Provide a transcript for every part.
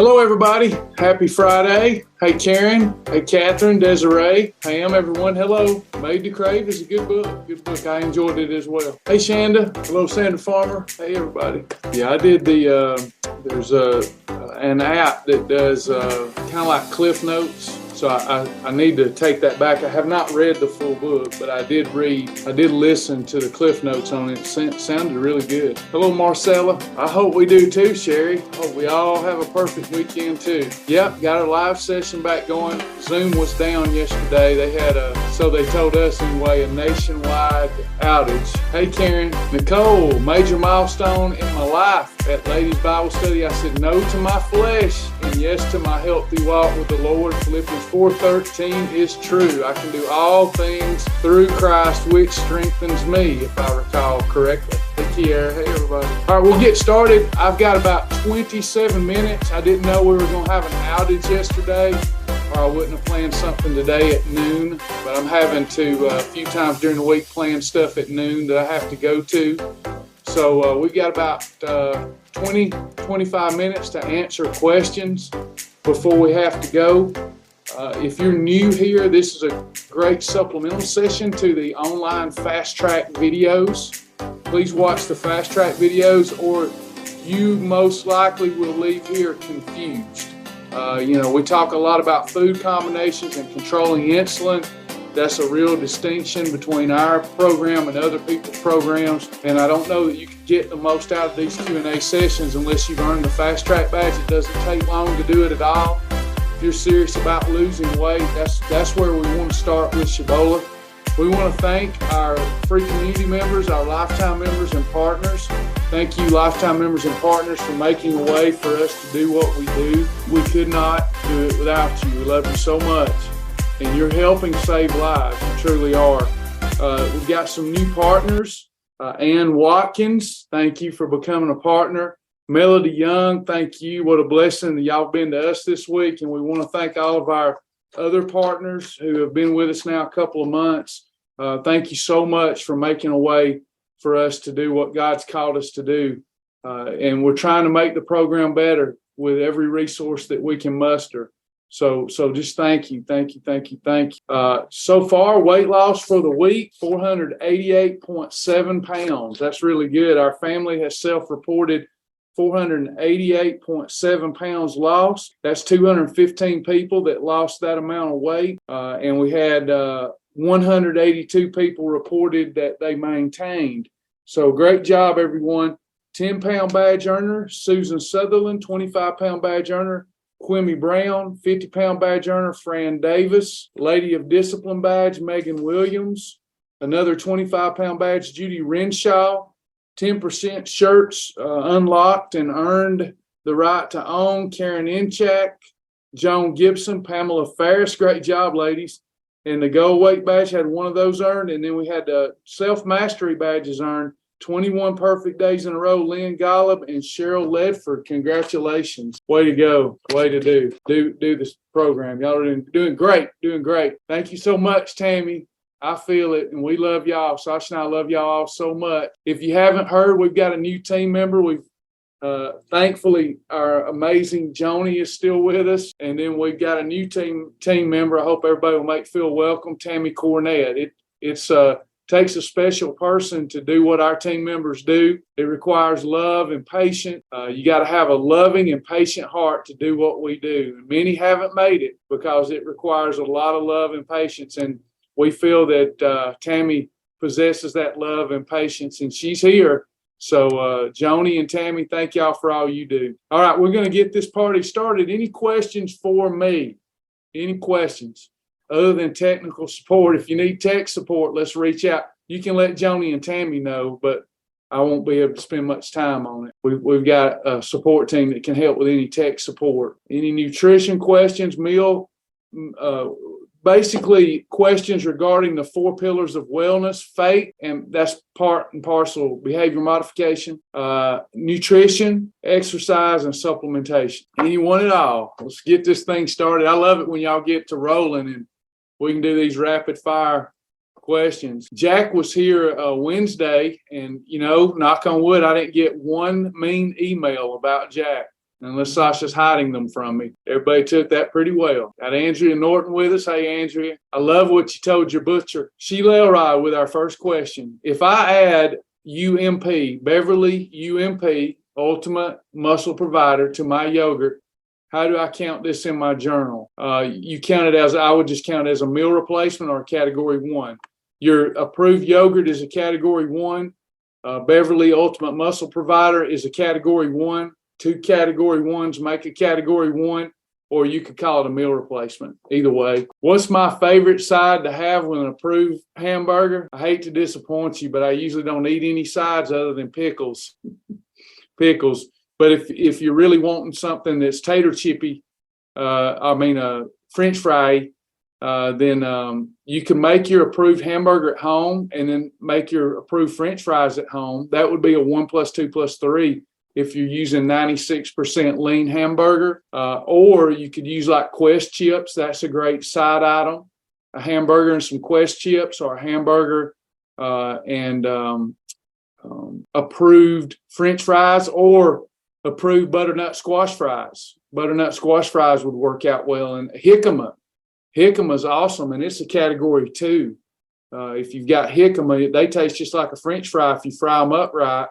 Hello, everybody. Happy Friday. Hey, Karen. Hey, Catherine, Desiree, Pam, everyone. Hello. Made to Crave is a good book. Good book. I enjoyed it as well. Hey, Shanda. Hello, Sandra Farmer. Hey, everybody. Yeah, I did there's an app that does kind of like Cliff Notes. So I need to take that back. I have not read the full book, but I did listen to the Cliff Notes on it. It sounded really good. Hello, Marcella. I hope we do too, Sherry. Hope we all have a perfect weekend too. Yep, got our live session back going. Zoom was down yesterday. They had so they told us anyway, a nationwide outage. Hey, Karen. Nicole, major milestone in my life. At Ladies Bible Study, I said no to my flesh and yes to my healthy walk with the Lord. Philippians 4:13 is true. I can do all things through Christ, which strengthens me, if I recall correctly. Hey, Kiara. Hey, everybody. All right, we'll get started. I've got about 27 minutes. I didn't know we were going to have an outage yesterday, or I wouldn't have planned something today at noon, but I'm having to, a few times during the week, plan stuff at noon that I have to go to. So we've got about 25 minutes to answer questions before we have to go. If you're new here, this is a great supplemental session to the online fast track videos. Please watch the fast track videos or you most likely will leave here confused. We talk a lot about food combinations and controlling insulin. That's a real distinction between our program and other people's programs. And I don't know that you can get the most out of these Q&A sessions unless you've earned the fast track badge. It doesn't take long to do it at all. If you're serious about losing weight, that's where we want to start with Shibboleth. We want to thank our free community members, our lifetime members and partners. Thank you, lifetime members and partners, for making a way for us to do what we do. We could not do it without you. We love you so much. And you're helping save lives. You truly are. We've got some new partners. Ann Watkins, thank you for becoming a partner. Melody Young, thank you. What a blessing that y'all have been to us this week. And we want to thank all of our other partners who have been with us now a couple of months. Thank you so much for making a way for us to do what God's called us to do. And we're trying to make the program better with every resource that we can muster. So just thank you. So far, weight loss for the week, 488.7 pounds. That's really good. Our family has self-reported 488.7 pounds lost. That's 215 people that lost that amount of weight. And we had 182 people reported that they maintained. So great job, everyone. 10-pound badge earner, Susan Sutherland, 25-pound badge earner, Quimmy Brown, 50-pound badge earner, Fran Davis, Lady of Discipline badge, Megan Williams, another 25-pound badge, Judy Renshaw, 10% shirts unlocked and earned the right to own, Karen Inchak, Joan Gibson, Pamela Ferris. Great job, ladies. And the gold weight badge had one of those earned, and then we had the self-mastery badges earned. 21 perfect days in a row, Lynn Golub and Cheryl Ledford. Congratulations. Way to go. Way to do this program. Y'all are doing great. Thank you so much, Tammy. I feel it, and we love y'all. Sasha and I love y'all all so much. If you haven't heard, we've got a new team member. We've thankfully, our amazing Joni is still with us, and then we've got a new team member. I hope everybody will feel welcome, Tammy Cornett. It's takes a special person to do what our team members do. It requires love and patience. You got to have a loving and patient heart to do what we do. And many haven't made it because it requires a lot of love and patience. And we feel that Tammy possesses that love and patience, and she's here. So Joni and Tammy, thank y'all for all you do. All right, we're going to get this party started. Any questions for me? Any questions? Other than technical support, if you need tech support, let's reach out. You can let Joni and Tammy know, but I won't be able to spend much time on it. We've got a support team that can help with any tech support. Any nutrition questions, basically questions regarding the 4 pillars of wellness, faith, and that's part and parcel behavior modification, nutrition, exercise, and supplementation. Anyone at all. Let's get this thing started. I love it when y'all get to rolling and we can do these rapid fire questions. Jack was here Wednesday, and knock on wood, I didn't get one mean email about Jack. unless Sasha's hiding them from me. Everybody took that pretty well. Got Andrea Norton with us. Hey, Andrea. I love what you told your butcher. Sheila Elrod with our first question. If I add UMP, Beverly UMP, Ultimate Muscle Provider, to my yogurt, how do I count this in my journal? You count it as, I would just count it as a meal replacement or a category 1. Your approved yogurt is a category 1. Beverly Ultimate Muscle Provider is a category 1. 2 category 1s make a category 1, or you could call it a meal replacement. Either way. What's my favorite side to have with an approved hamburger? I hate to disappoint you, but I usually don't eat any sides other than pickles. Pickles. But if you're really wanting something that's tater chippy, French fry, then you can make your approved hamburger at home and then make your approved French fries at home. That would be a 1 + 2 + 3 if you're using 96% lean hamburger. Or you could use like Quest chips. That's a great side item. A hamburger and some Quest chips, or a hamburger and approved French fries, or approved butternut squash fries. Butternut squash fries would work out well. And jicama is awesome, and it's a category 2. If you've got jicama, they taste just like a French fry if you fry them up right.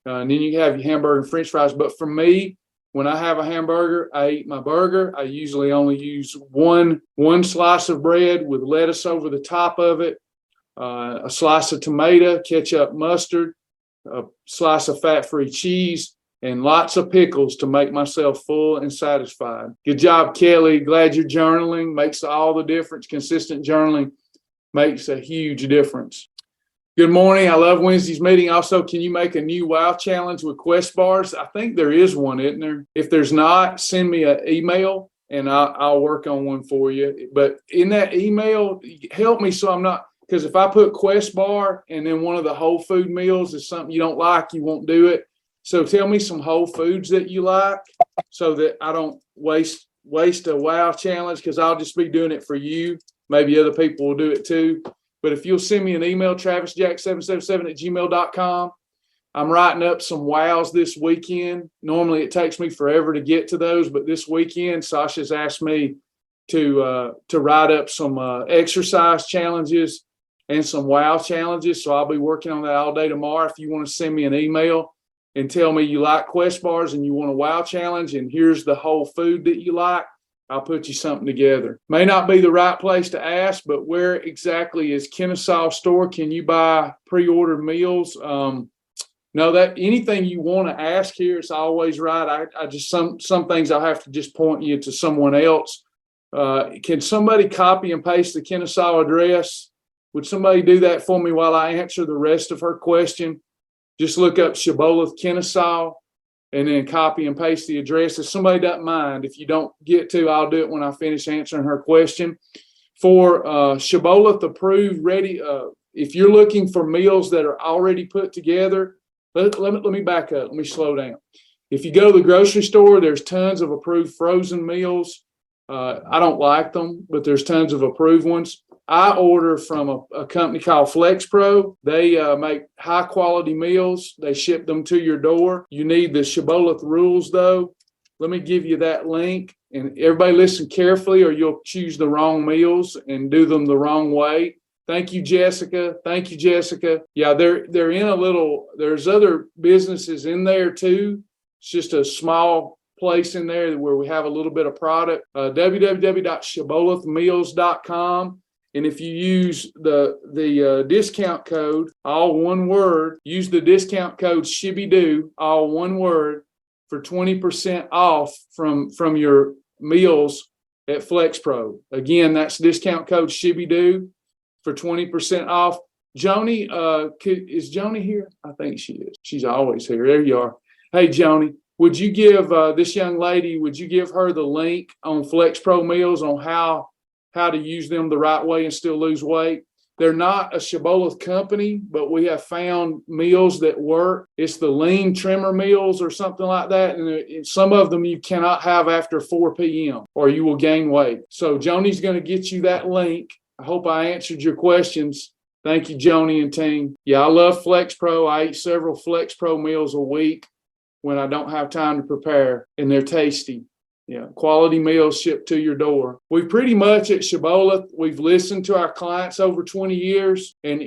And then you have your hamburger and French fries. But for me, when I have a hamburger, I eat my burger. I usually only use one slice of bread with lettuce over the top of it, a slice of tomato, ketchup, mustard, a slice of fat-free cheese, and lots of pickles to make myself full and satisfied. Good job, Kelly. Glad you're journaling. Makes all the difference. Consistent journaling makes a huge difference. Good morning. I love Wednesday's meeting. Also, can you make a new WOW challenge with Quest bars? I think there is one, isn't there? If there's not, send me an email and I'll work on one for you. But in that email, help me so I'm not, because if I put Quest bar and then one of the whole food meals is something you don't like, you won't do it. So tell me some whole foods that you like so that I don't waste a WOW challenge, because I'll just be doing it for you. Maybe other people will do it too. But if you'll send me an email, travisjack777@gmail.com. I'm writing up some WOWs this weekend. Normally it takes me forever to get to those, but this weekend Sasha's asked me to write up some exercise challenges and some WOW challenges. So I'll be working on that all day tomorrow. If you want to send me an email and tell me you like Quest bars and you want a WOW challenge and here's the whole food that you like, I'll put you something together. May not be the right place to ask, but where exactly is Kennesaw store? Can you buy pre-ordered meals? No, that anything you want to ask here, it's always right. I just some things I'll have to just point you to someone else. Can somebody copy and paste the Kennesaw address? Would somebody do that for me while I answer the rest of her question? Just look up Shibboleth, Kennesaw, and then copy and paste the address. If somebody doesn't mind, if you don't get to, I'll do it when I finish answering her question. For Shibboleth approved, ready, if you're looking for meals that are already put together, let me back up. Let me slow down. If you go to the grocery store, there's tons of approved frozen meals. I don't like them, but there's tons of approved ones. I order from a company called FlexPro. They make high quality meals. They ship them to your door. You need the Shibboleth rules though. Let me give you that link, and everybody listen carefully or you'll choose the wrong meals and do them the wrong way. Thank you, Jessica. Thank you, Jessica. Yeah, they're in a little, there's other businesses in there too. It's just a small place in there where we have a little bit of product. www.shibbolethmeals.com. And if you use the discount code, all one word, use the discount code SHIBBYDO, all one word, for 20% off from your meals at FlexPro. Again, that's discount code SHIBBYDO for 20% off. Joni, is Joni here? I think she is. She's always here. There you are. Hey, Joni, would you give this young lady, would you give her the link on FlexPro meals on how to use them the right way and still lose weight? They're not a Shibboleth company, but we have found meals that work. It's the lean trimmer meals or something like that. And some of them you cannot have after 4 p.m. or you will gain weight. So Joni's going to get you that link. I hope I answered your questions. Thank you, Joni and team. Yeah, I love FlexPro. I eat several FlexPro meals a week. when I don't have time to prepare, and they're tasty. Yeah, quality meals shipped to your door. We pretty much at Shibboleth, we've listened to our clients over 20 years, and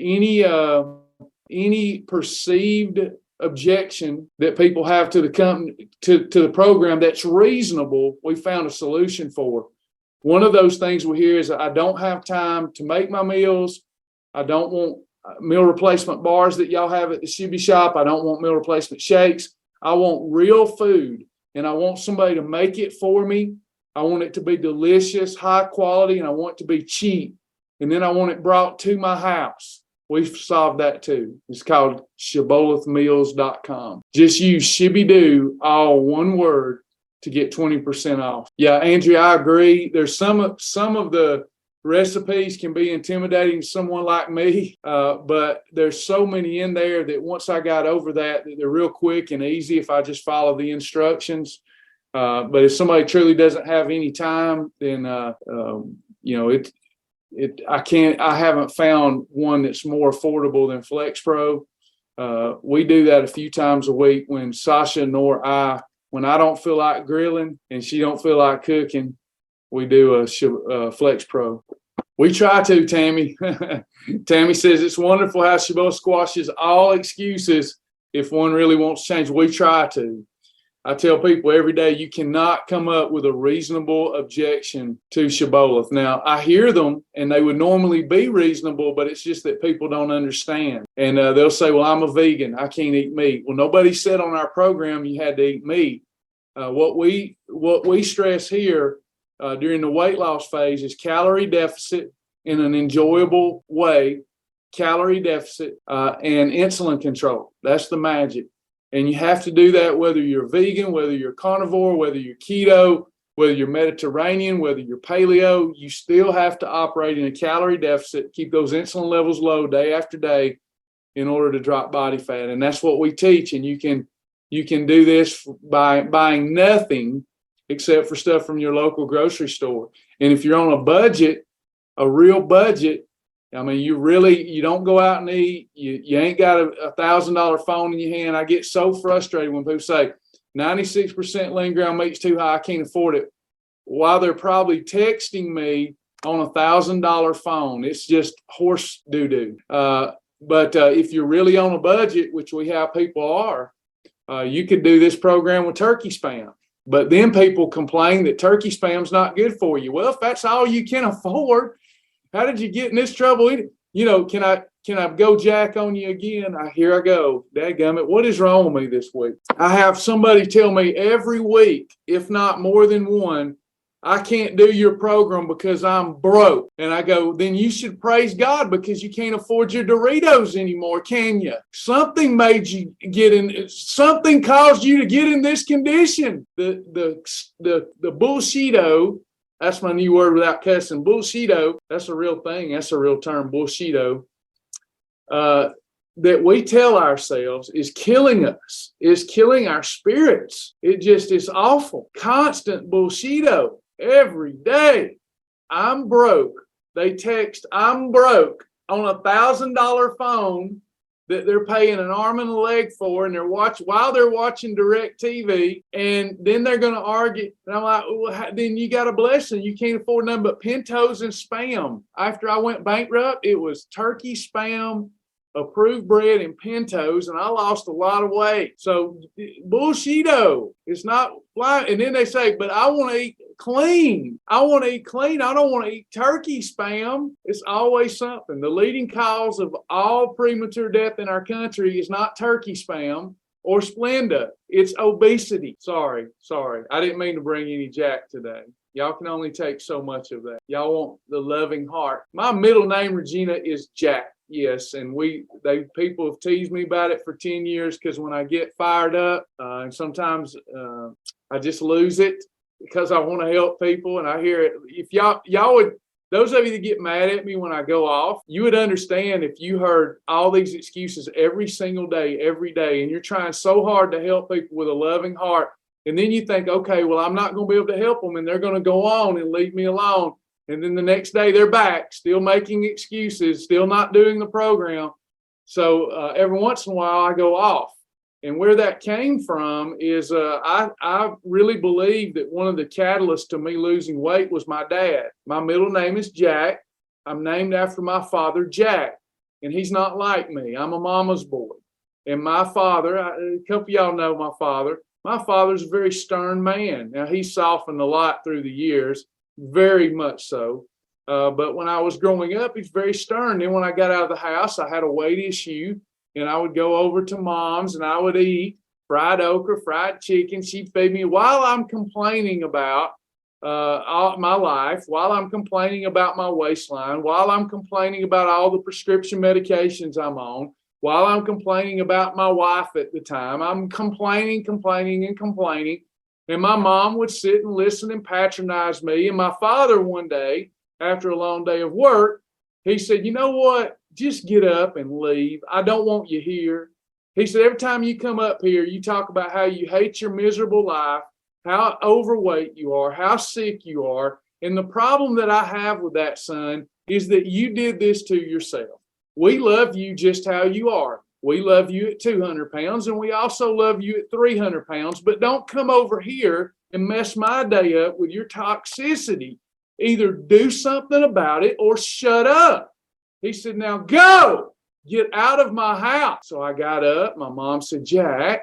any perceived objection that people have to the company, to the program that's reasonable, we found a solution for. One of those things we hear is, I don't have time to make my meals. I don't want meal replacement bars that y'all have at the Shibby shop. I don't want meal replacement shakes. I want real food, and I want somebody to make it for me. I want it to be delicious, high quality, and I want it to be cheap. And then I want it brought to my house. We've solved that too. It's called shibbolethmeals.com. Just use Shibby-Doo, all one word, to get 20% off. Yeah, Andrea, I agree. There's some of the recipes can be intimidating to someone like me, but there's so many in there that once I got over that they're real quick and easy if I just follow the instructions. But if somebody truly doesn't have any time, then I haven't found one that's more affordable than FlexPro. We do that a few times a week when Sasha nor I, when I don't feel like grilling and she don't feel like cooking, we do a FlexPro. We try to, Tammy. Tammy says it's wonderful how Shibboleth squashes all excuses if one really wants to change. We try to. I tell people every day, you cannot come up with a reasonable objection to Shibboleth. Now, I hear them, and they would normally be reasonable, but it's just that people don't understand. And they'll say, well, I'm a vegan. I can't eat meat. Well, nobody said on our program you had to eat meat. What we stress here during the weight loss phase is calorie deficit in an enjoyable way, calorie deficit, and insulin control. That's the magic. And you have to do that whether you're vegan, whether you're carnivore, whether you're keto, whether you're Mediterranean, whether you're paleo. You still have to operate in a calorie deficit, keep those insulin levels low day after day in order to drop body fat. And that's what we teach. And you can do this by buying nothing except for stuff from your local grocery store. And if you're on a budget, a real budget, I mean, you don't go out and eat. You ain't got a $1,000 phone in your hand. I get so frustrated when people say 96% lean ground meat's too high, I can't afford it, while they're probably texting me on a $1,000 phone. It's just horse doo-doo. But if you're really on a budget, which we have people are, you could do this program with turkey spam. But then people complain that turkey spam's not good for you. Well, if that's all you can afford, how did you get in this trouble? Can I go jack on you again? Here I go. Dadgummit, what is wrong with me this week? I have somebody tell me every week, if not more than one, I can't do your program because I'm broke. And I go, then you should praise God because you can't afford your Doritos anymore, can you? Something made you get in. Something caused you to get in this condition. The bullshito. That's my new word without cussing. Bullshito. That's a real thing. That's a real term. Bullshito. That we tell ourselves is killing us, is killing our spirits. It just is awful. Constant bullshito every day. I'm broke. They text, I'm broke on a $1,000 phone that they're paying an arm and a leg for, and while they're watching direct TV, and then they're going to argue. And I'm like, well, then you got a blessing. You can't afford nothing but pintos and spam. After I went bankrupt, it was turkey, spam, approved bread, and pintos, and I lost a lot of weight. So bullshito. It's not flying. And then they say, but I want to eat clean. I want to eat clean. I don't want to eat turkey spam. It's always something. The leading cause of all premature death in our country is not turkey spam or Splenda. It's obesity. Sorry. I didn't mean to bring any Jack today. Y'all can only take so much of that. Y'all want the loving heart. My middle name, Regina, is Jack. Yes, and people have teased me about it for 10 years because when I get fired up, and sometimes I just lose it because I want to help people, and I hear it. If y'all would, those of you that get mad at me when I go off, you would understand if you heard all these excuses every single day, every day, and you're trying so hard to help people with a loving heart, and then you think, okay, well, I'm not going to be able to help them, and they're going to go on and leave me alone. And then the next day they're back, still making excuses, still not doing the program. So every once in a while I go off. And where that came from is I really believe that one of the catalysts to me losing weight was my dad. My middle name is Jack. I'm named after my father, Jack, and he's not like me. I'm a mama's boy. And my father, a couple of y'all know my father. My father's a very stern man. Now, he's softened a lot through the years, very much so. But when I was growing up, he's very stern. Then when I got out of the house, I had a weight issue, and I would go over to mom's and I would eat fried okra, fried chicken. She'd feed me while I'm complaining about all my life, while I'm complaining about my waistline, while I'm complaining about all the prescription medications I'm on, while I'm complaining about my wife at the time. I'm complaining. And my mom would sit and listen and patronize me. And my father one day, after a long day of work, he said, you know what? Just get up and leave. I don't want you here. He said, every time you come up here, you talk about how you hate your miserable life, how overweight you are, how sick you are. And the problem that I have with that, son, is that you did this to yourself. We love you just how you are. We love you at 200 pounds, and we also love you at 300 pounds, but don't come over here and mess my day up with your toxicity. Either do something about it or shut up. He said, now go, get out of my house. So I got up. My mom said, Jack,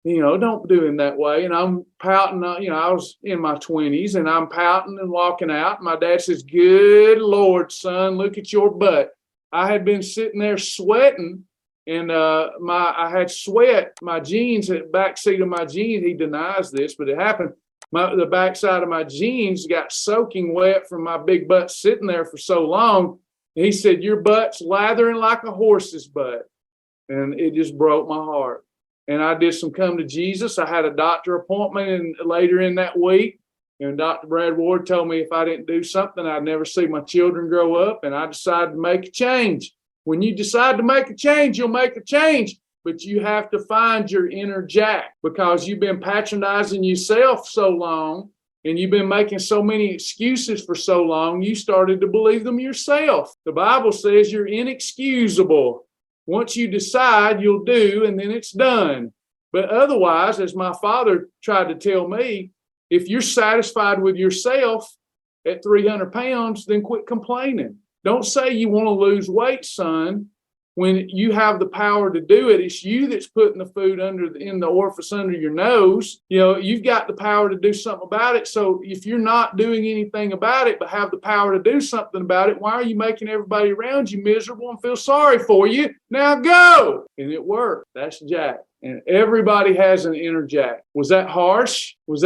don't do him that way. And I'm pouting, I was in my 20s and I'm pouting and walking out. My dad says, good Lord, son, look at your butt. I had been sitting there sweating, and I had sweat. My jeans, the back seat of my jeans, he denies this, but it happened. The backside of my jeans got soaking wet from my big butt sitting there for so long. And he said, your butt's lathering like a horse's butt. And it just broke my heart. And I did some come to Jesus. I had a doctor appointment later in that week. And Dr. Brad Ward told me if I didn't do something, I'd never see my children grow up. And I decided to make a change. When you decide to make a change, you'll make a change. But you have to find your inner Jack, because you've been patronizing yourself so long and you've been making so many excuses for so long, you started to believe them yourself. The Bible says you're inexcusable. Once you decide, you'll do, and then it's done. But otherwise, as my father tried to tell me, if you're satisfied with yourself at 300 pounds, then quit complaining. Don't say you want to lose weight, son, when you have the power to do it. It's you that's putting the food in the orifice under your nose. You've got the power to do something about it. So if you're not doing anything about it, but have the power to do something about it, why are you making everybody around you miserable and feel sorry for you? Now go. And it worked. That's Jack. And everybody has an inner Jack. Was that harsh? It was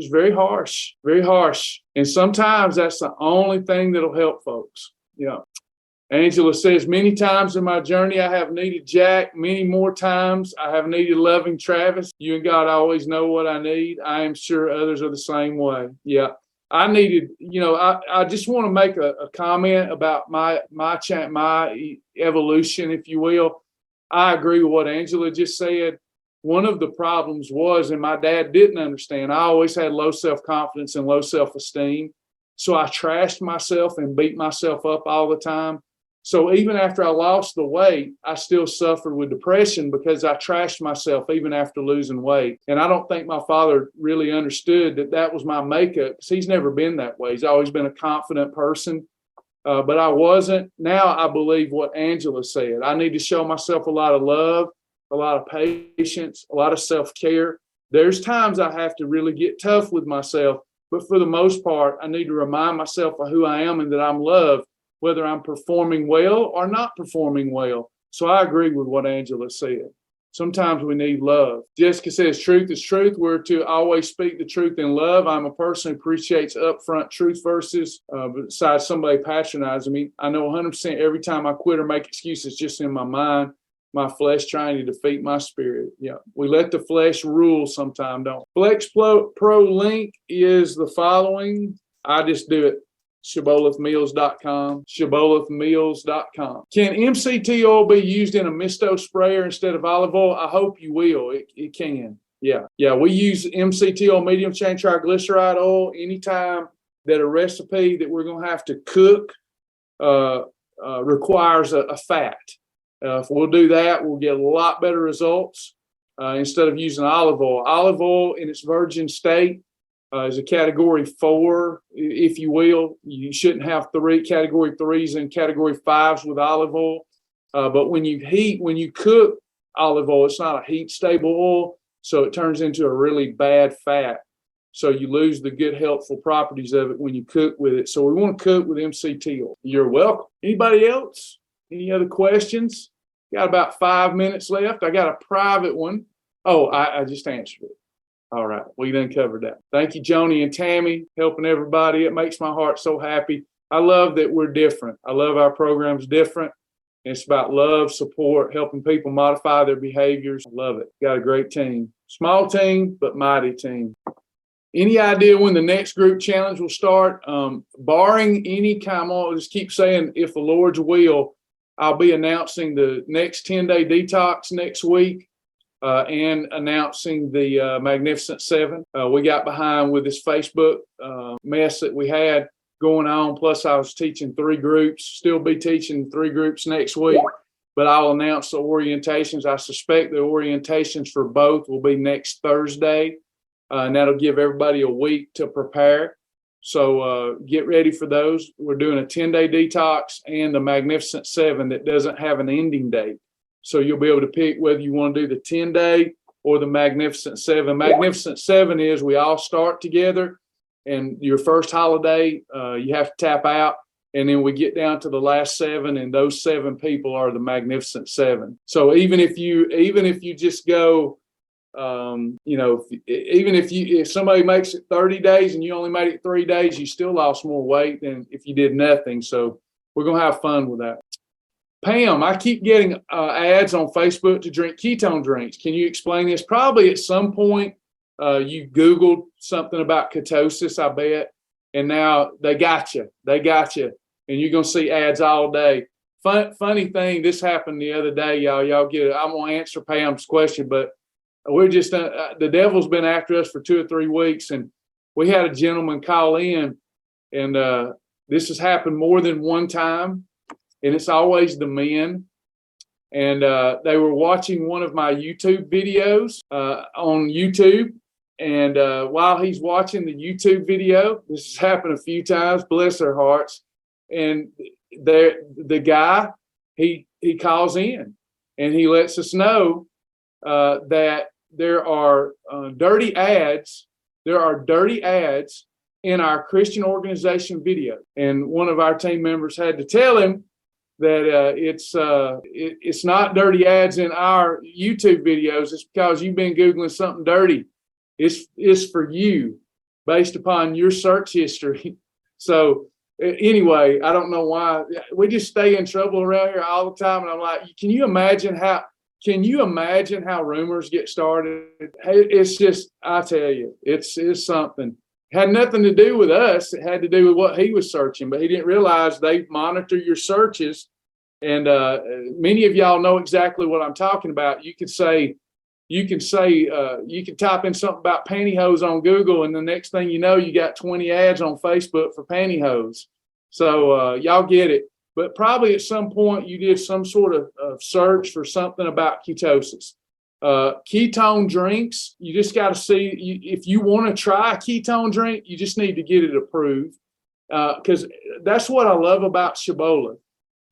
very harsh, very harsh. And sometimes that's the only thing that'll help folks. Yeah. Angela says, many times in my journey, I have needed Jack. Many more times, I have needed loving Travis. You and God always know what I need. I am sure others are the same way. Yeah. I needed, I just want to make a comment about my evolution, if you will. I agree with what Angela just said. One of the problems was, and my dad didn't understand, I always had low self-confidence and low self-esteem. So I trashed myself and beat myself up all the time. So even after I lost the weight, I still suffered with depression because I trashed myself even after losing weight. And I don't think my father really understood that was my makeup, because he's never been that way. He's always been a confident person. But I wasn't. Now I believe what Angela said. I need to show myself a lot of love, a lot of patience, a lot of self-care. There's times I have to really get tough with myself, but for the most part, I need to remind myself of who I am and that I'm loved, whether I'm performing well or not performing well. So I agree with what Angela said. Sometimes we need love. Jessica says, truth is truth. We're to always speak the truth in love. I'm a person who appreciates upfront truth versus besides somebody patronizing me. I know 100% every time I quit or make excuses just in my mind, my flesh trying to defeat my spirit. Yeah, we let the flesh rule sometime, don't we? Flex Pro link is the following. I just do it. Shibbolethmeals.com. Shibbolethmeals.com. Can MCT oil be used in a misto sprayer instead of olive oil? I hope you will. It can. Yeah. We use MCT oil, medium chain triglyceride oil, anytime that a recipe that we're going to have to cook requires a fat. If we'll do that, we'll get a lot better results. instead of using olive oil. Olive oil in its virgin state is a category 4, if you will. You shouldn't have category 3s and category 5s with olive oil. But when you cook olive oil, it's not a heat stable oil, so it turns into a really bad fat. So you lose the good helpful properties of it when you cook with it. So we want to cook with MCT oil. You're welcome. Anybody else? Any other questions? Got about 5 minutes left. I got a private one. Oh, I just answered it. All right. We done covered that. Thank you, Joni and Tammy, helping everybody. It makes my heart so happy. I love that we're different. I love our program's different. It's about love, support, helping people modify their behaviors. I love it. Got a great team. Small team, but mighty team. Any idea when the next group challenge will start? Barring any kind, I'll just keep saying, if the Lord's will, I'll be announcing the next 10-day detox next week and announcing the Magnificent 7. We got behind with this Facebook mess that we had going on. Plus, I was teaching 3 groups, still be teaching 3 groups next week. But I'll announce the orientations. I suspect the orientations for both will be next Thursday. And that'll give everybody a week to prepare. So get ready for those. We're doing a 10-day detox and the Magnificent 7 that doesn't have an ending date. So you'll be able to pick whether you want to do the 10-day or the Magnificent 7. Magnificent 7 is we all start together, and your first holiday, you have to tap out. And then we get down to the last 7, and those 7 people are the Magnificent 7. So even if you just go, if somebody makes it 30 days and you only made it 3 days, you still lost more weight than if you did nothing. So we're going to have fun with that. Pam, I keep getting ads on Facebook to drink ketone drinks. Can you explain this? Probably at some point you Googled something about ketosis, I bet. And now they got you. And you're going to see ads all day. Funny thing, this happened the other day, y'all get it. I'm going to answer Pam's question, but we're just, the devil's been after us for 2 or 3 weeks. And we had a gentleman call in, and this has happened more than one time. And it's always the men. And they were watching one of my YouTube videos on YouTube. And while he's watching the YouTube video, this has happened a few times, bless their hearts. And the guy, he calls in and he lets us know that there are dirty ads. There are dirty ads in our Christian organization video. And one of our team members had to tell him that it's not dirty ads in our YouTube videos. It's because you've been Googling something dirty. It's for you based upon your search history. So anyway, I don't know why. We just stay in trouble around here all the time. And I'm like, can you imagine how rumors get started? It's just, I tell you, it's something. It had nothing to do with us. It had to do with what he was searching, but he didn't realize they monitor your searches. And many of y'all know exactly what I'm talking about. You can type in something about pantyhose on Google, and the next thing you know, you got 20 ads on Facebook for pantyhose. So y'all get it. But probably at some point you did some sort of search for something about ketosis. Ketone drinks, you just got to see, if you want to try a ketone drink, you just need to get it approved. Because that's what I love about Shibboleth.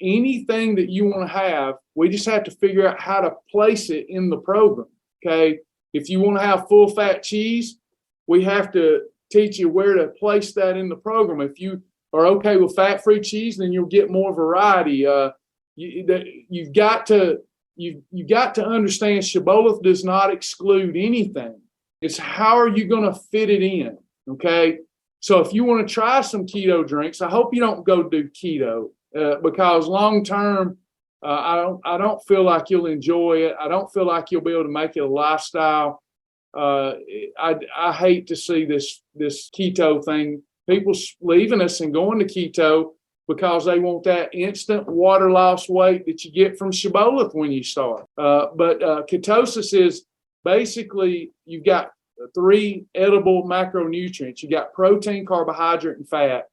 Anything that you want to have, we just have to figure out how to place it in the program. Okay. If you want to have full fat cheese, we have to teach you where to place that in the program. If you are okay with fat-free cheese, then you'll get more variety. You've got to understand Shibboleth does not exclude anything. It's how are you going to fit it in? Okay. So if you want to try some keto drinks, I hope you don't go do keto because long-term, I don't feel like you'll enjoy it. I don't feel like you'll be able to make it a lifestyle. I hate to see this keto thing, people leaving us and going to keto because they want that instant water loss weight that you get from Shibboleth when you start. But ketosis is basically you've got 3 edible macronutrients. You got protein, carbohydrate, and fat.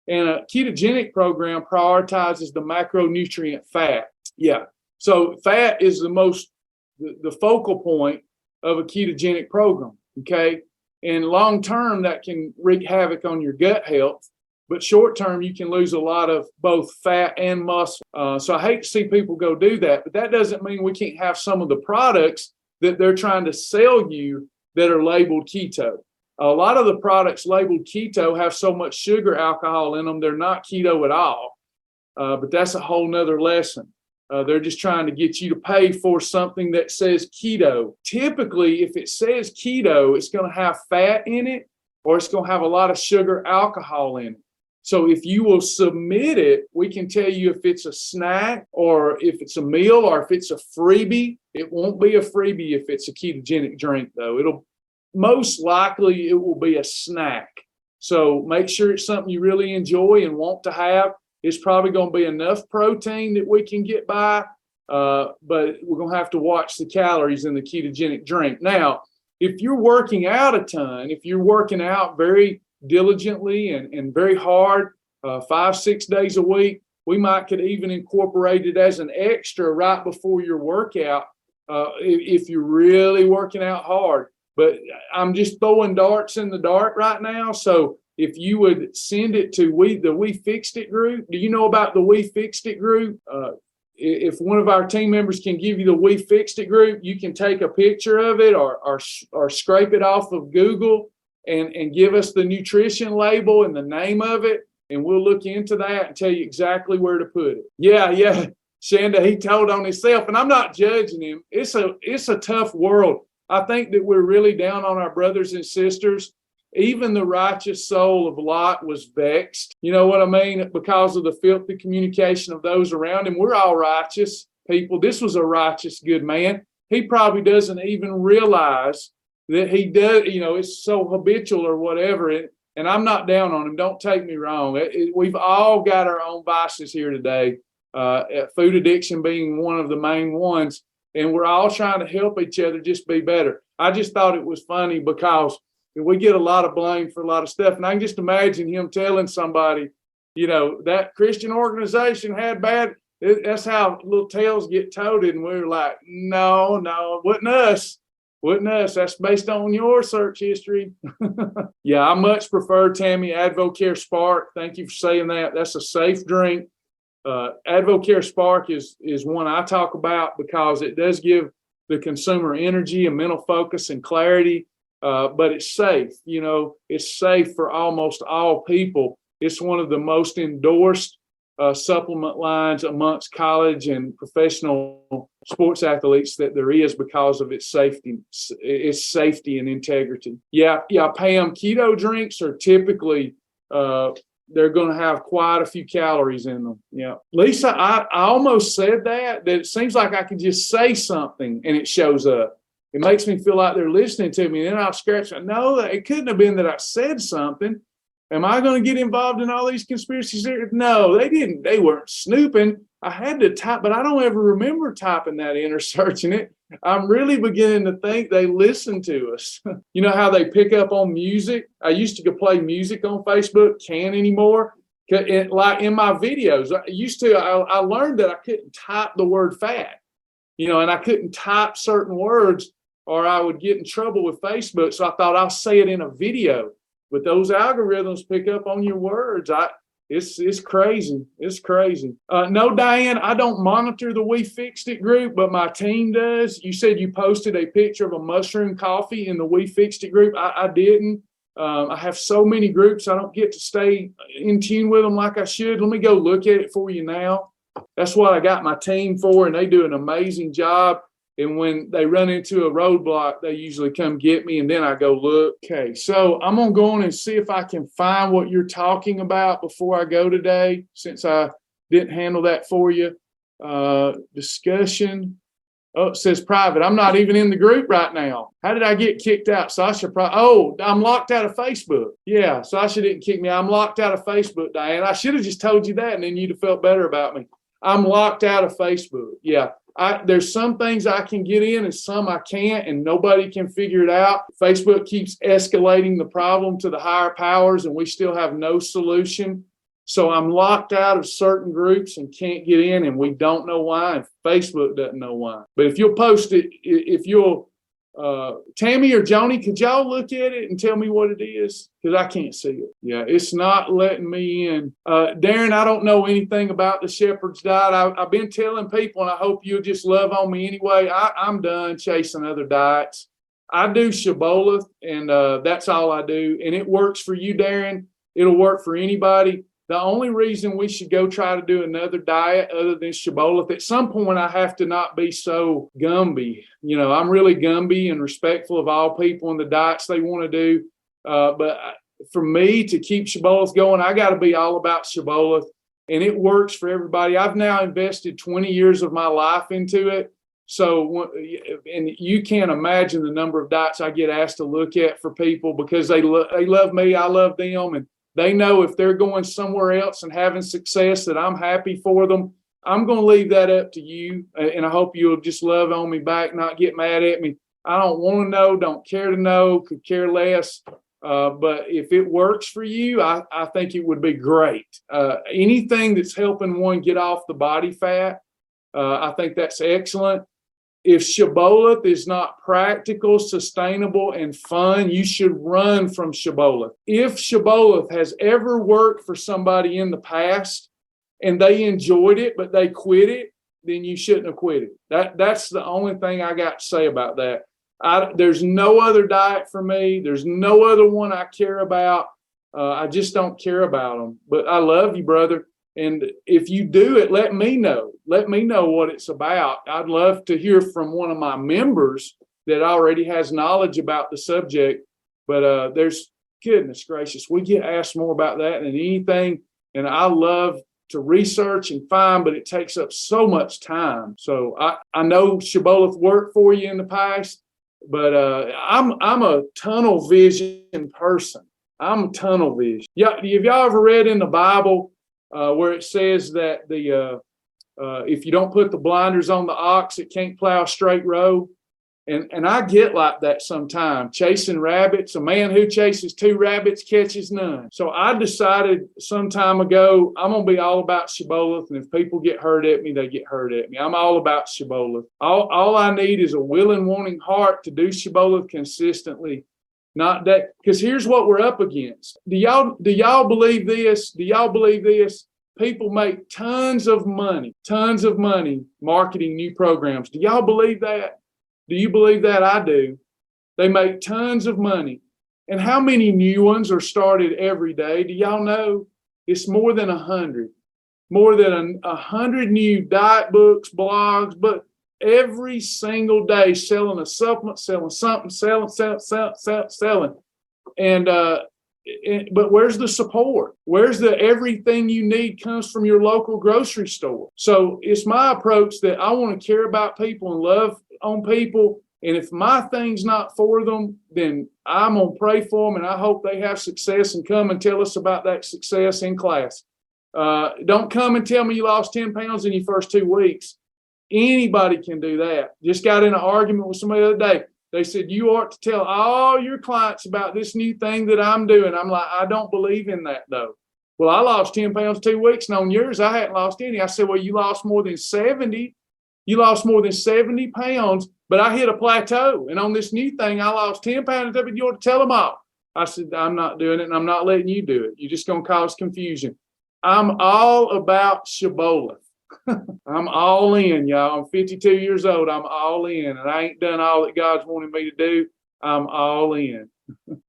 And a ketogenic program prioritizes the macronutrient fat. Yeah. So fat is the focal point of a ketogenic program. Okay. And long term, that can wreak havoc on your gut health. But short term, you can lose a lot of both fat and muscle. So I hate to see people go do that, but that doesn't mean we can't have some of the products that they're trying to sell you that are labeled keto. A lot of the products labeled keto have so much sugar, alcohol in them, they're not keto at all. But that's a whole nother lesson. They're just trying to get you to pay for something that says keto. Typically, if it says keto, it's going to have fat in it, or it's going to have a lot of sugar, alcohol in it. So if you will submit it, we can tell you if it's a snack or if it's a meal or if it's a freebie. It won't be a freebie if it's a ketogenic drink, though. It'll most likely it will be a snack. So make sure it's something you really enjoy and want to have. It's probably going to be enough protein that we can get by, but we're going to have to watch the calories in the ketogenic drink. Now, if you're working out a ton, if you're working out very diligently and very hard, 5-6 days a week, we could even incorporate it as an extra right before your workout if you're really working out hard. But I'm just throwing darts in the dark right now. So if you would send it to the We Fixed It group. Do you know about the We Fixed It group? If one of our team members can give you the We Fixed It group, you can take a picture of it or scrape it off of Google and give us the nutrition label and the name of it, and we'll look into that and tell you exactly where to put it. Yeah, Shanda, he told on himself, and I'm not judging him. It's a tough world. I think that we're really down on our brothers and sisters. Even the righteous soul of Lot was vexed. You know what I mean? Because of the filthy communication of those around him. We're all righteous people. This was a righteous, good man. He probably doesn't even realize that he does, it's so habitual or whatever. And I'm not down on him. Don't take me wrong. We've all got our own vices here today, food addiction being one of the main ones. And we're all trying to help each other just be better. I just thought it was funny because we get a lot of blame for a lot of stuff. And I can just imagine him telling somebody, that Christian organization had bad. That's how little tales get toted. And we're like, no, it wasn't us. That's based on your search history. Yeah, I much prefer, Tammy, AdvoCare Spark. Thank you for saying that. That's a safe drink. AdvoCare Spark is one I talk about because it does give the consumer energy and mental focus and clarity, but it's safe. It's safe for almost all people. It's one of the most endorsed supplement lines amongst college and professional sports athletes that there is because of its safety and integrity. Yeah, Pam, keto drinks are typically they're going to have quite a few calories in them. Yeah. Lisa, I almost said that it seems like I can just say something and it shows up. It makes me feel like they're listening to me. And then I'll scratch. No, it couldn't have been that I said something. Am I going to get involved in all these conspiracy theories? No, they didn't. They weren't snooping. I had to type, but I don't ever remember typing that in or searching it. I'm really beginning to think they listen to us. You know how they pick up on music? I used to go play music on Facebook, can't anymore. Like in my videos, I learned that I couldn't type the word fat, and I couldn't type certain words or I would get in trouble with Facebook. So I thought I'll say it in a video. But those algorithms pick up on your words. It's crazy. It's crazy. No, Diane, I don't monitor the We Fixed It group, but my team does. You said you posted a picture of a mushroom coffee in the We Fixed It group. I didn't. I have so many groups. I don't get to stay in tune with them like I should. Let me go look at it for you now. That's what I got my team for, and they do an amazing job. And when they run into a roadblock, they usually come get me, and then I go look. Okay, so I'm going to go on and see if I can find what you're talking about before I go today, since I didn't handle that for you. Discussion. Oh, it says private. I'm not even in the group right now. How did I get kicked out? Sasha, I'm locked out of Facebook. Yeah, Sasha didn't kick me. I'm locked out of Facebook, Diane. I should have just told you that, and then you'd have felt better about me. I'm locked out of Facebook. Yeah. There's some things I can get in and some I can't, and nobody can figure it out. Facebook keeps escalating the problem to the higher powers, and we still have no solution. So I'm locked out of certain groups and can't get in, and we don't know why, and Facebook doesn't know why. But if you'll post it, if you'll Tammy or Joni, could y'all look at it and tell me what it is? Because I can't see it. Yeah, it's not letting me in. Darren, I don't know anything about the shepherd's diet. I've been telling people, and I hope you'll just love on me anyway. I'm done chasing other diets. I do Shibboleth, and that's all I do. And it works for you, Darren. It'll work for anybody. The only reason we should go try to do another diet other than Shibboleth, at some point I have to not be so Gumby. You know, I'm really Gumby and respectful of all people and the diets they want to do. But for me to keep Shibboleth going, I got to be all about Shibboleth, and it works for everybody. I've now invested 20 years of my life into it. So, and you can't imagine the number of diets I get asked to look at for people because they love me, I love them, and they know if they're going somewhere else and having success that I'm happy for them. I'm going to leave that up to you, and I hope you'll just love on me back, not get mad at me. I don't want to know, don't care to know, could care less. But if it works for you, I think it would be great. Anything that's helping one get off the body fat, I think that's excellent. If Shibboleth is not practical, sustainable, and fun, you should run from Shibboleth. If Shibboleth has ever worked for somebody in the past and they enjoyed it, but they quit it, then you shouldn't have quit it. That's the only thing I got to say about that. There's no other diet for me. There's no other one I care about. I just don't care about them. But I love you, brother. And if you do it, let me know. Let me know what it's about. I'd love to hear from one of my members that already has knowledge about the subject. But there's, goodness gracious, we get asked more about that than anything. And I love to research and find, but it takes up so much time. So I know Shibboleth worked for you in the past, but I'm a tunnel vision person. I'm a tunnel vision. Yeah, have y'all ever read in the Bible where it says that if you don't put the blinders on the ox, it can't plow a straight road? And I get like that sometimes, chasing rabbits. A man who chases 2 rabbits catches none. So I decided some time ago, I'm going to be all about Shibboleth. And if people get hurt at me, they get hurt at me. I'm all about Shibboleth. All I need is a willing, wanting heart to do Shibboleth consistently. Not that, because here's what we're up against. Do y'all believe this? Do y'all believe this? People make tons of money marketing new programs. Do y'all believe that? Do you believe that? I do. They make tons of money. And how many new ones are started every day? Do y'all know? It's more than 100. More than 100 new diet books, blogs, but every single day selling a supplement, selling something, selling. And but where's the support? Where's the everything you need comes from your local grocery store? So it's my approach that I want to care about people and love on people. And if my thing's not for them, then I'm going to pray for them. And I hope they have success and come and tell us about that success in class. Don't come and tell me you lost 10 pounds in your first 2 weeks. Anybody can do that. Just got in an argument with somebody the other day. They said, you ought to tell all your clients about this new thing that I'm doing. I'm like, I don't believe in that, though. Well, I lost 10 pounds 2 weeks, and on yours, I hadn't lost any. I said, well, you lost more than 70. You lost more than 70 pounds, but I hit a plateau. And on this new thing, I lost 10 pounds. But you ought to tell them all. I said, I'm not doing it, and I'm not letting you do it. You're just going to cause confusion. I'm all about Shibboleth. I'm all in, y'all. I'm 52 years old. I'm all in, and I ain't done all that God's wanted me to do. I'm all in.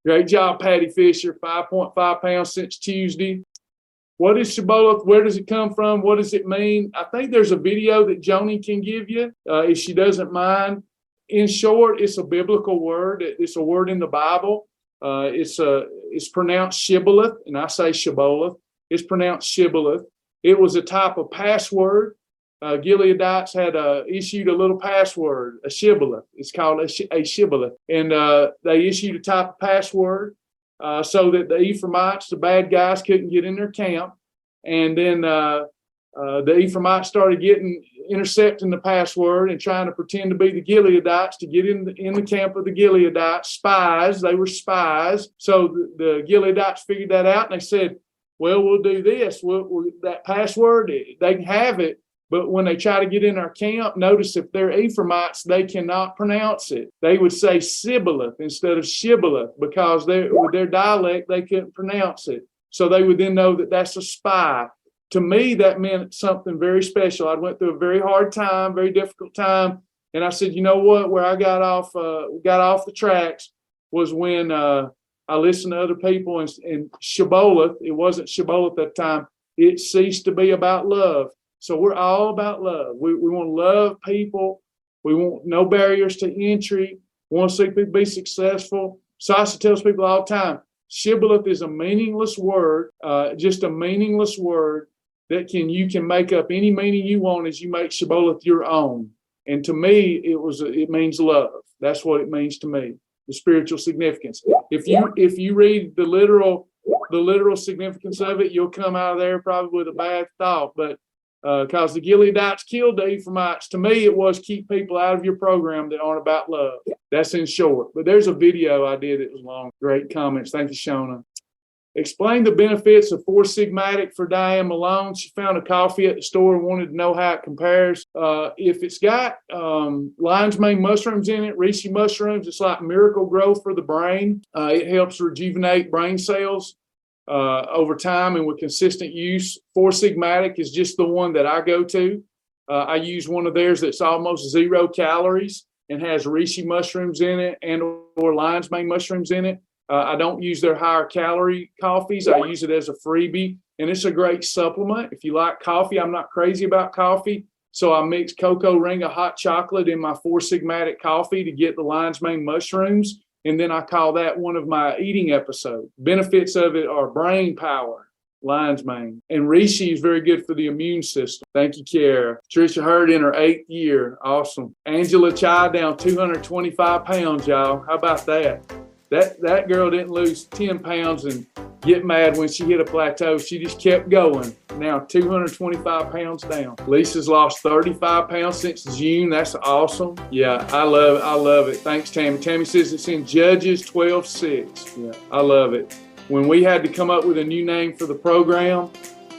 Great job, Patty Fisher. 5.5 pounds since Tuesday. What is Shibboleth? Where does it come from? What does it mean? I think there's a video that Joni can give you if she doesn't mind. In short, it's a biblical word. It's a word in the Bible. It's pronounced Shibboleth, and I say Shibboleth. It's pronounced Shibboleth. It was a type of password. Gileadites had issued a little password, a Shibboleth. It's called a Shibboleth. And they issued a type of password so that the Ephraimites, the bad guys, couldn't get in their camp. And then the Ephraimites started intercepting the password and trying to pretend to be the Gileadites to get in the camp of the Gileadites. Spies. They were spies. So the Gileadites figured that out, and they said, well, we'll do this. That password, they can have it, But when they try to get in our camp, notice if they're Ephraimites, they cannot pronounce it. They would say Shibboleth instead of Shibboleth because with their dialect, they couldn't pronounce it. So they would then know that that's a spy. To me, that meant something very special. I went through a very hard time, very difficult time. And I said, you know what, where I got off the tracks was when I listened to other people and Shibboleth, it wasn't Shibboleth at the time, it ceased to be about love. So we're all about love. We want to love people. We want no barriers to entry. We want to see people be successful. Sasha tells people all the time, Shibboleth is a meaningless word, just a meaningless word that you can make up any meaning you want as you make Shibboleth your own. And to me, it means love. That's what it means to me, the spiritual significance. If you read the literal significance of it, you'll come out of there probably with a bad thought. But because the Gileadites killed the Ephraimites, to me, it was keep people out of your program that aren't about love. That's in short. But there's a video I did that was long. Great comments. Thank you, Shona. Explain the benefits of 4 Sigmatic for Diane Malone. She found a coffee at the store and wanted to know how it compares. If it's got lion's mane mushrooms in it, reishi mushrooms, it's like miracle growth for the brain. It helps rejuvenate brain cells over time and with consistent use. 4 Sigmatic is just the one that I go to. I use one of theirs that's almost 0 calories and has reishi mushrooms in it and or lion's mane mushrooms in it. I don't use their higher calorie coffees. I use it as a freebie, and it's a great supplement. If you like coffee, I'm not crazy about coffee, so I mix cocoa ring of hot chocolate in my 4 Sigmatic coffee to get the lion's mane mushrooms, and then I call that one of my eating episodes. Benefits of it are brain power, lion's mane, and reishi is very good for the immune system. Thank you, Kiara. Tricia Hurd in her 8th year. Awesome. Angela Chai down 225 pounds, y'all. How about that? That girl didn't lose 10 pounds and get mad when she hit a plateau. She just kept going. Now 225 pounds down. Lisa's lost 35 pounds since June. That's awesome. Yeah, I love it. Thanks, Tammy. Tammy says it's in Judges 12:6. Yeah, I love it. When we had to come up with a new name for the program,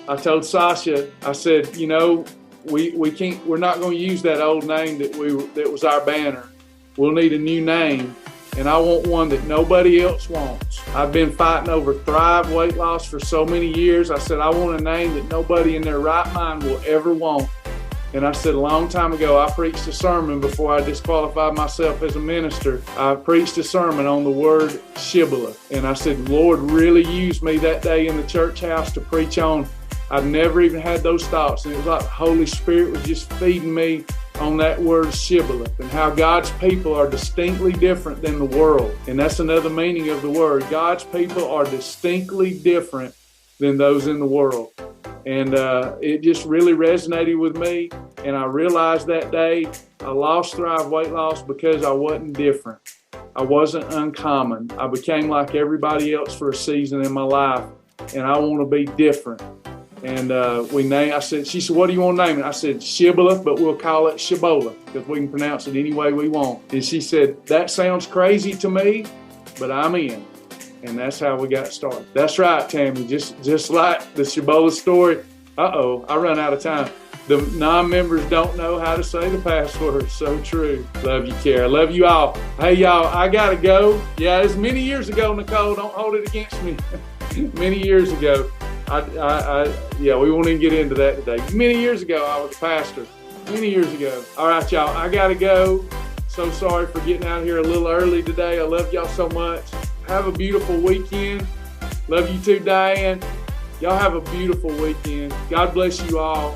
I told Sasha, I said, you know, we're not going to use that old name that was our banner. We'll need a new name. And I want one that nobody else wants. I've been fighting over Thrive weight loss for so many years. I said, I want a name that nobody in their right mind will ever want. And I said a long time ago, I preached a sermon before I disqualified myself as a minister. I preached a sermon on the word Shibboleth. And I said, Lord really used me that day in the church house to preach on. I've never even had those thoughts. And it was like the Holy Spirit was just feeding me on that word Shibboleth and how God's people are distinctly different than the world. And that's another meaning of the word. God's people are distinctly different than those in the world. And it just really resonated with me. And I realized that day I lost Thrive weight loss because I wasn't different. I wasn't uncommon. I became like everybody else for a season in my life. And I want to be different. And she said, what do you want to name it? I said, Shibboleth, but we'll call it Shibboleth because we can pronounce it any way we want. And she said, that sounds crazy to me, but I'm in. And that's how we got started. That's right, Tammy. Just like the Shibboleth story. Uh-oh, I run out of time. The non-members don't know how to say the password. So true. Love you, Kara. Love you all. Hey, y'all, I got to go. Yeah, it was many years ago, Nicole. Don't hold it against me. Many years ago. We won't even get into that today. Many years ago, I was a pastor. Many years ago. All right, y'all, I got to go. So sorry for getting out here a little early today. I love y'all so much. Have a beautiful weekend. Love you too, Diane. Y'all have a beautiful weekend. God bless you all.